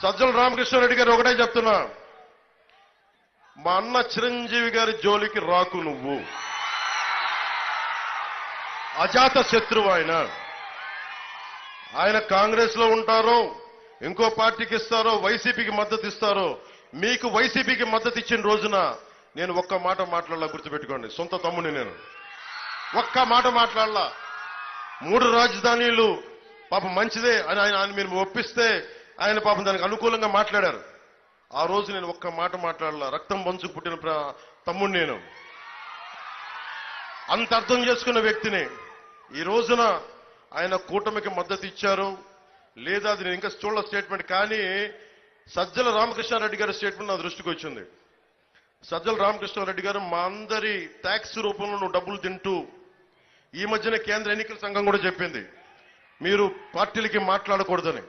సజ్జల రామకృష్ణారెడ్డి గారు ఒకటే చెప్తున్నా, మా అన్న చిరంజీవి గారి జోలికి రాకు నువ్వు. అజాత శత్రువు ఆయన కాంగ్రెస్ లో ఉంటారో ఇంకో పార్టీకి ఇస్తారో వైసీపీకి మద్దతు ఇస్తారో, మీకు వైసీపీకి మద్దతు ఇచ్చిన రోజున నేను ఒక్క మాట మాట్లాడాల, గుర్తుపెట్టుకోండి. సొంత తమ్ముని నేను ఒక్క మాట మాట్లాడాల. 3 రాజధానులు పాపం మంచిదే అని ఆయన మీరు ఒప్పిస్తే ఆయన పాపం దానికి అనుకూలంగా మాట్లాడారు. ఆ రోజు నేను ఒక్క మాట మాట్లాడాల. రక్తం పంచుకు పుట్టిన తమ్ముడు నేను. అంత అర్థం చేసుకున్న వ్యక్తిని ఈ రోజున ఆయన కూటమికి మద్దతు ఇచ్చారు లేదా అది నేను ఇంకా చూడల స్టేట్మెంట్. కానీ సజ్జల రామకృష్ణారెడ్డి గారి స్టేట్మెంట్ నా దృష్టికి వచ్చింది. సజ్జల రామకృష్ణారెడ్డి గారు, మా అందరి ట్యాక్స్ రూపంలో నువ్వు డబ్బులు తింటూ, ఈ మధ్యన కేంద్ర ఎన్నికల సంఘం కూడా చెప్పింది మీరు పార్టీలకి మాట్లాడకూడదని.